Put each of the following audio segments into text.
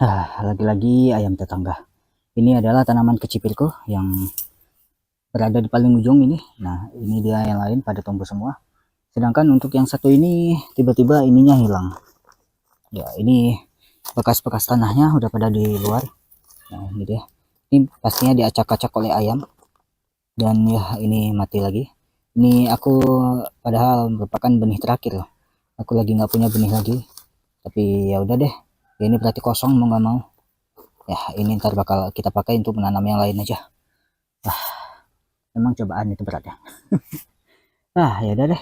Lagi-lagi ayam tetangga. Ini adalah tanaman kecipilku yang berada di paling ujung ini. Nah, ini dia yang lain pada tumbuh semua. Sedangkan untuk yang satu ini tiba-tiba ininya hilang. Ya, ini bekas-bekas tanahnya udah pada di luar. Nah, ini dia. Ini pastinya diacak-acak oleh ayam. Dan ya, ini mati lagi. Ini aku padahal merupakan benih terakhir. Aku lagi nggak punya benih lagi. Tapi ya udah deh. Ya, ini berarti kosong mau nggak mau. Ya, ini ntar bakal kita pakai untuk menanam yang lain aja. Memang cobaan itu berat ya. Ya udah deh.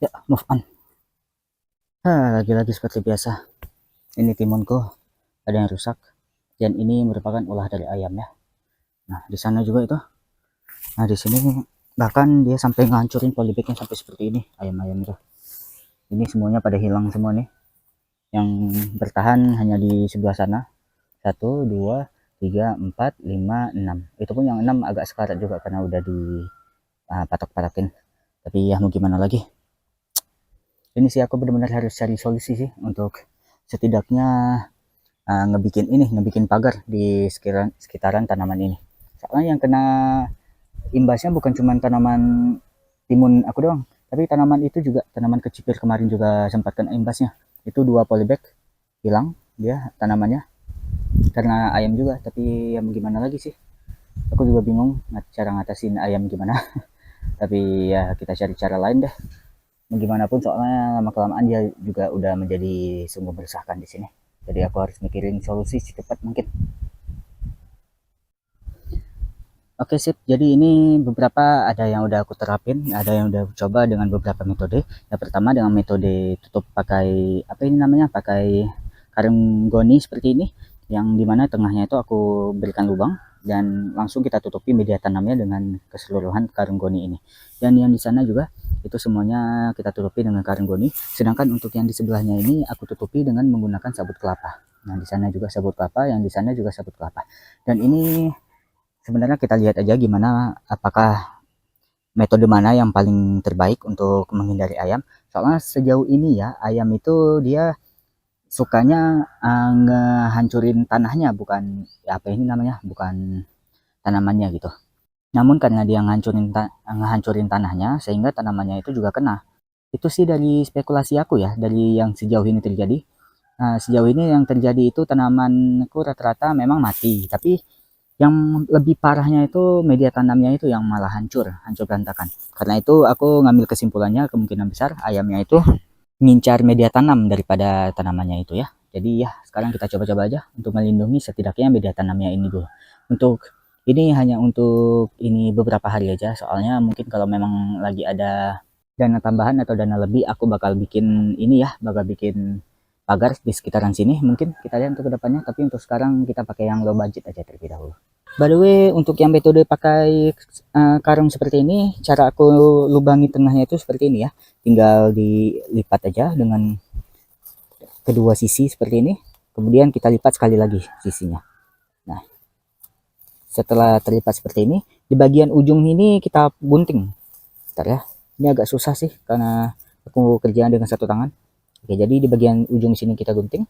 Ya, move on. Lagi-lagi seperti biasa. Ini timunku ada yang rusak dan ini merupakan ulah dari ayam ya. Nah, di sana juga itu. Nah, di sini bahkan dia sampai ngancurin polybagnya sampai seperti ini ayam-ayam itu. Ini semuanya pada hilang semua nih. Yang bertahan hanya di sebelah sana. 1, 2, 3, 4, 5, 6. Itu pun yang 6 agak sekarat juga karena udah di patok-patokin. Tapi ya mau gimana lagi. Ini sih aku benar-benar harus cari solusi sih untuk setidaknya ngebikin pagar di sekitaran tanaman ini. Soalnya yang kena imbasnya bukan cuma tanaman timun aku doang, tapi tanaman itu juga, tanaman kecipir kemarin juga sempat kena imbasnya. Itu 2 polybag hilang dia tanamannya karena ayam juga. Tapi ya gimana lagi sih, aku juga bingung cara ngatasin ayam gimana. Tapi ya kita cari cara lain deh. Gimana pun soalnya lama kelamaan dia juga udah menjadi sungguh meresahkan di sini. Jadi aku harus mikirin solusi secepat mungkin. Oke sip, jadi ini beberapa ada yang udah aku terapin, ada yang udah aku coba dengan beberapa metode. Yang pertama dengan metode tutup pakai apa ini namanya, pakai karung goni seperti ini, yang dimana tengahnya itu aku berikan lubang dan langsung kita tutupi media tanamnya dengan keseluruhan karung goni ini. Dan yang di sana juga itu semuanya kita tutupi dengan karung goni. Sedangkan untuk yang di sebelahnya ini aku tutupi dengan menggunakan sabut kelapa. Nah, di sana juga sabut kelapa, yang di sana juga sabut kelapa. Dan ini sebenarnya kita lihat aja gimana, apakah metode mana yang paling terbaik untuk menghindari ayam. Soalnya sejauh ini ya, ayam itu dia sukanya ngehancurin tanahnya, bukan ya apa ini namanya, bukan tanamannya gitu. Namun karena dia ngehancurin tanahnya, sehingga tanamannya itu juga kena. Itu sih dari spekulasi aku ya, dari yang sejauh ini terjadi. Nah, sejauh ini yang terjadi itu tanamanku rata-rata memang mati, tapi yang lebih parahnya itu media tanamnya itu yang malah hancur berantakan. Karena itu aku ngambil kesimpulannya kemungkinan besar ayamnya itu ngincar media tanam daripada tanamannya itu ya. Jadi ya sekarang kita coba-coba aja untuk melindungi setidaknya media tanamnya ini dulu. Untuk ini hanya untuk ini beberapa hari aja, soalnya mungkin kalau memang lagi ada dana tambahan atau dana lebih, aku bakal bikin ini ya, bakal bikin pagar di sekitaran sini. Mungkin kita lihat untuk kedepannya, tapi untuk sekarang kita pakai yang low budget aja terlebih dahulu. By the way, untuk yang metode pakai karung seperti ini, cara aku lubangi tengahnya itu seperti ini ya. Tinggal dilipat aja dengan kedua sisi seperti ini. Kemudian kita lipat sekali lagi sisinya. Nah, setelah terlipat seperti ini, di bagian ujung ini kita gunting. Bentar ya, ini agak susah sih karena aku kerjaan dengan satu tangan. Oke, jadi di bagian ujung sini kita gunting.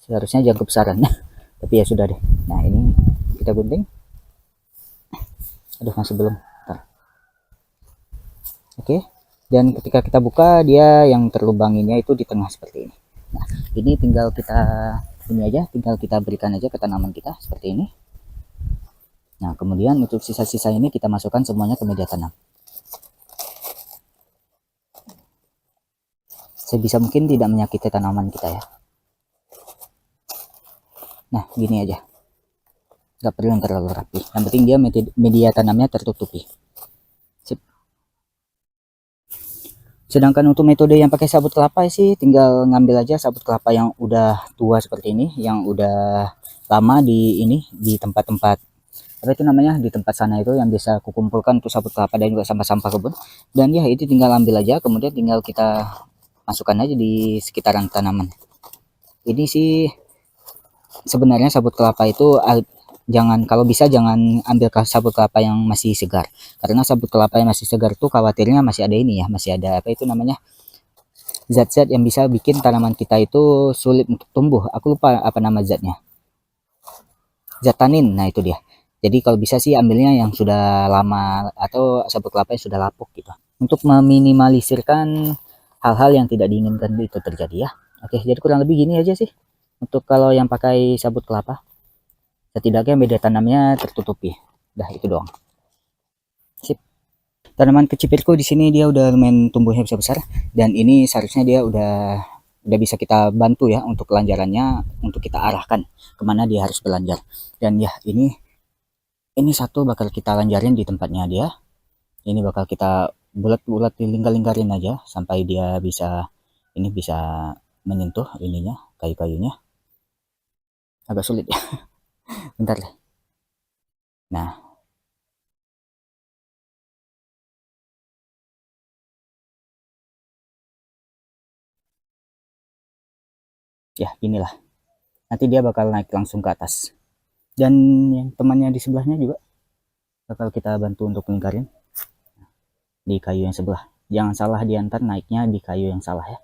Seharusnya jangan kebesaran, tapi ya sudah deh. Nah, ini kita gunting. Aduh, masih belum. Bentar. Oke, dan ketika kita buka, dia yang terlubanginnya itu di tengah seperti ini. Nah, ini tinggal kita tinggal kita berikan aja ke tanaman kita seperti ini. Nah, kemudian untuk sisa-sisa ini kita masukkan semuanya ke media tanam. Sebisa mungkin tidak menyakiti tanaman kita ya. Nah, gini aja. Gak perlu yang terlalu rapi. Yang penting dia media tanamnya tertutupi. Sip. Sedangkan untuk metode yang pakai sabut kelapa sih, tinggal ngambil aja sabut kelapa yang udah tua seperti ini, yang udah lama di tempat-tempat apa itu namanya, di tempat sana itu yang bisa kukumpulkan untuk sabut kelapa dan juga sampah-sampah kebun. Dan ya itu tinggal ambil aja, kemudian tinggal kita masukkan aja di sekitaran tanaman. Ini sih sebenarnya sabut kelapa itu kalau bisa jangan ambil sabut kelapa yang masih segar, karena sabut kelapa yang masih segar tuh khawatirnya masih ada ini ya, masih ada apa itu namanya, zat-zat yang bisa bikin tanaman kita itu sulit untuk tumbuh. Aku lupa apa nama zatnya. Zat tanin. Nah, itu dia. Jadi kalau bisa sih ambilnya yang sudah lama atau sabut kelapa yang sudah lapuk gitu. Untuk meminimalisirkan hal-hal yang tidak diinginkan itu terjadi ya. Oke, jadi kurang lebih gini aja sih. Untuk kalau yang pakai sabut kelapa, setidaknya media tanamnya tertutupi. Dah itu doang. Sip. Tanaman kecipirku di sini dia udah lumayan tumbuhnya besar-besar dan ini seharusnya dia udah bisa kita bantu ya untuk kelanjarannya, untuk kita arahkan kemana dia harus belanjar. Dan ya ini satu bakal kita lanjarin di tempatnya dia. Ini bakal kita bulat-bulat lingkar-lingkarin aja sampai dia bisa bisa menyentuh ininya, kayu-kayunya. Agak sulit ya. Bentar deh. Nah, ya inilah. Nanti dia bakal naik langsung ke atas. Dan yang temannya di sebelahnya juga bakal kita bantu untuk lingkarin di kayu yang sebelah. Jangan salah diantar naiknya di kayu yang salah ya.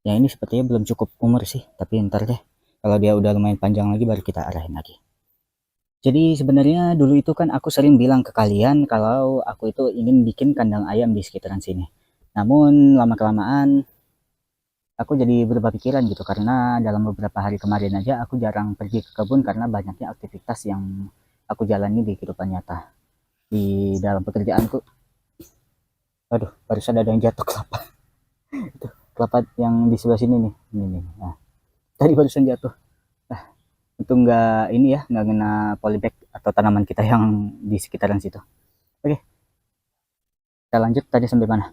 Ya ini sepertinya belum cukup umur sih, tapi ntar deh. Kalau dia udah lumayan panjang lagi baru kita arahin lagi. Jadi sebenarnya dulu itu kan aku sering bilang ke kalian kalau aku itu ingin bikin kandang ayam di sekitaran sini. Namun lama-kelamaan aku jadi berubah pikiran gitu karena dalam beberapa hari kemarin aja aku jarang pergi ke kebun karena banyaknya aktivitas yang aku jalani di kehidupan nyata. Di dalam pekerjaanku, aduh barusan ada yang jatuh kelapa. Itu kelapa yang di sebelah sini nih. Ini nih. Nah, tadi barusan jatuh. Nah, itu nggak ini ya, nggak kena polybag atau tanaman kita yang di sekitaran situ. Oke, kita lanjut tadi sampai mana?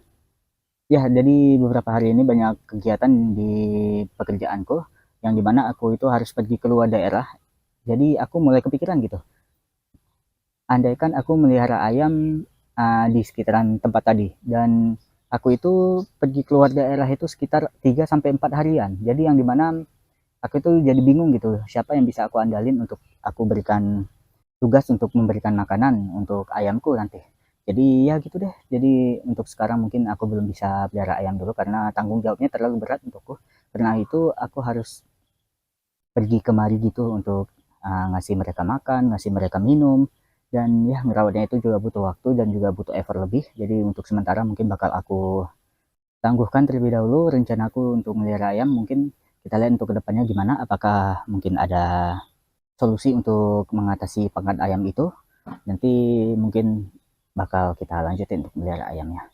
Ya, jadi beberapa hari ini banyak kegiatan di pekerjaanku yang dimana aku itu harus pergi keluar daerah. Jadi aku mulai kepikiran gitu. Andaikan aku melihara ayam di sekitaran tempat tadi dan aku itu pergi keluar daerah itu sekitar 3 sampai 4 harian. Jadi yang dimana aku itu jadi bingung gitu, siapa yang bisa aku andalin untuk aku berikan tugas untuk memberikan makanan untuk ayamku nanti. Jadi ya gitu deh. Jadi untuk sekarang mungkin aku belum bisa pelihara ayam dulu karena tanggung jawabnya terlalu berat untukku. Karena itu aku harus pergi kemari gitu untuk ngasih mereka makan, ngasih mereka minum, dan ya ngerawatnya itu juga butuh waktu dan juga butuh effort lebih. Jadi untuk sementara mungkin bakal aku tangguhkan terlebih dahulu rencanaku untuk melihara ayam. Mungkin kita lihat untuk kedepannya gimana, apakah mungkin ada solusi untuk mengatasi pangkat ayam itu. Nanti mungkin bakal kita lanjutin untuk melihara ayamnya.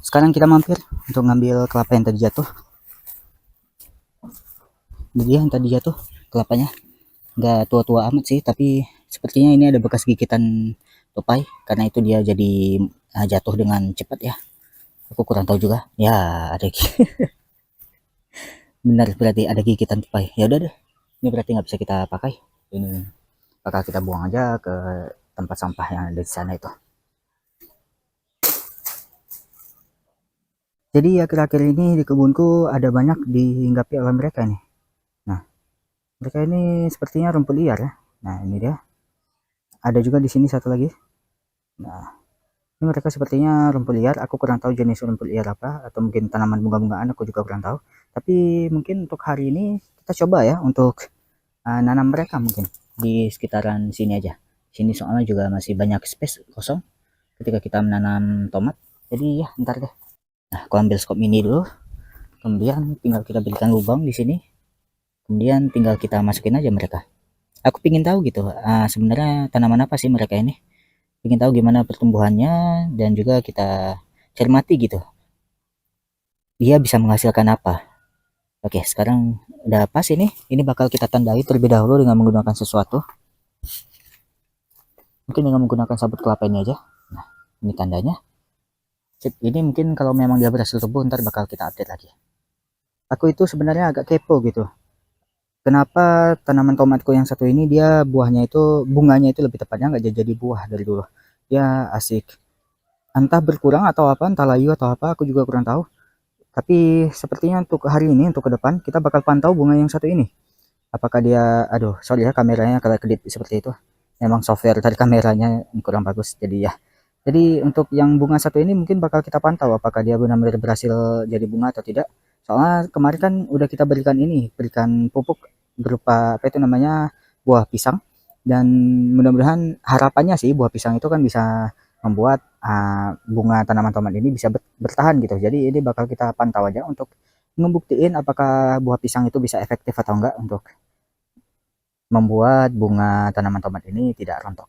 Sekarang kita mampir untuk ngambil kelapa yang tadi jatuh. Ini dia yang tadi jatuh kelapanya. Nggak tua-tua amat sih, tapi sepertinya ini ada bekas gigitan tupai karena itu dia jadi jatuh dengan cepat ya. Aku kurang tahu juga. Ya, ada benar berarti ada gigitan tupai. Ya udah deh. Ini berarti nggak bisa kita pakai. Ini bakal kita buang aja ke tempat sampah yang ada di sana itu. Jadi akhir-akhir ini di kebunku ada banyak dihinggapi oleh mereka nih. Nah, mereka ini sepertinya rumput liar ya. Nah, ini dia. Ada juga di sini satu lagi. Nah, ini mereka sepertinya rumput liar. Aku kurang tahu jenis rumput liar apa atau mungkin tanaman bunga-bungaan aku juga kurang tahu. Tapi mungkin untuk hari ini kita coba ya untuk nanam mereka mungkin di sekitaran sini aja. Sini soalnya juga masih banyak space kosong ketika kita menanam tomat. Jadi ya ntar deh. Nah, aku ambil skop mini dulu. Kemudian tinggal kita berikan lubang di sini. Kemudian tinggal kita masukin aja mereka. Aku pingin tahu gitu, sebenarnya tanaman apa sih mereka ini. Pingin tahu gimana pertumbuhannya dan juga kita cermati gitu. Dia bisa menghasilkan apa. Oke, sekarang udah pas ini. Ini bakal kita tandai terlebih dahulu dengan menggunakan sesuatu. Mungkin dengan menggunakan sabut kelapa ini aja. Nah, ini tandanya. Sip, ini mungkin kalau memang dia berhasil tumbuh, ntar bakal kita update lagi. Aku itu sebenarnya agak kepo gitu. Kenapa tanaman tomatku yang satu ini dia buahnya itu bunganya itu lebih tepatnya nggak jadi buah dari dulu. Dia asik entah berkurang atau apa, entah layu atau apa, aku juga kurang tahu. Tapi sepertinya untuk hari ini, untuk ke depan, kita bakal pantau bunga yang satu ini. Apakah dia, aduh, sorry ya kameranya kalau kedip seperti itu. Memang software dari kameranya kurang bagus, jadi ya. Jadi untuk yang bunga satu ini mungkin bakal kita pantau apakah dia benar-benar berhasil jadi bunga atau tidak. Soalnya kemarin kan udah kita berikan ini, berikan pupuk berupa apa itu namanya buah pisang, dan mudah-mudahan harapannya sih buah pisang itu kan bisa membuat bunga tanaman tomat ini bisa bertahan gitu. Jadi ini bakal kita pantau aja untuk ngebuktiin apakah buah pisang itu bisa efektif atau enggak untuk membuat bunga tanaman tomat ini tidak rontok.